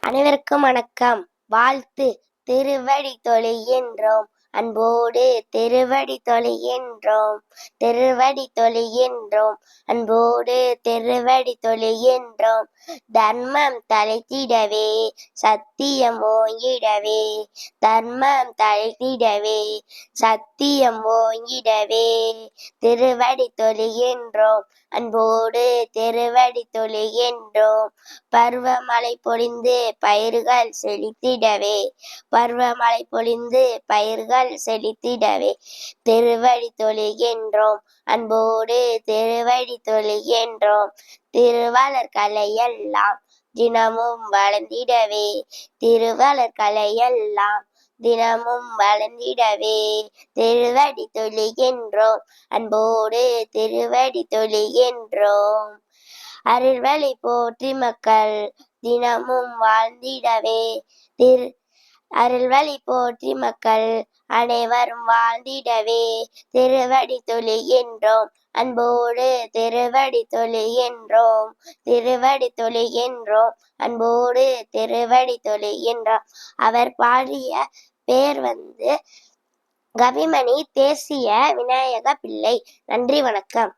அனைவருக்கும் வணக்கம். வாழ்த்து. திருவடி தொழு என்றோம், அன்போடு திருவடி தொழு என்றோம், திருவடி தொழு என்றோம், அன்போடு திருவடி தொழு என்றோம். தர்மம் தழைத்திடவே, சத்தியம் ஓங்கிடவே, தர்மம் தழைத்திடவே, சத்தியம் ஓங்கிடவே, திருவடி தொழு என்றோம், அன்போடு திருவடி தொழு என்றோம். பருவமழை பொழிந்து பயிர்கள் செழித்திடவே, பருவமழை பொழிந்து பயிர்கள் செழித்திடவே, திருவடி தொழு என்றோம், அன்போடு திருவடி தொழு என்றோம். திருவளர் கலையெல்லாம் தினமும் வளர்ந்திடவே, திருவளர் கலையெல்லாம் தினமும் வளர்ந்திடவே, திருவடி தொழு என்றோம், அன்போடு திருவடி தொழு என்றோம். அருள்வழி போற்றி மக்கள் தினமும் வாழ்ந்திடவே, அருள்வழி போற்றி மக்கள் அனைவரும் வாழ்ந்திடவே, திருவடி தொழு என்றோம், அன்போடு திருவடி தொழு என்றோம், திருவடி தொழு என்றோம், அன்போடு திருவடி தொழு என்றோம். அவர் பாடிய பேர் கவிமணி தேசிய விநாயக பிள்ளை. நன்றி, வணக்கம்.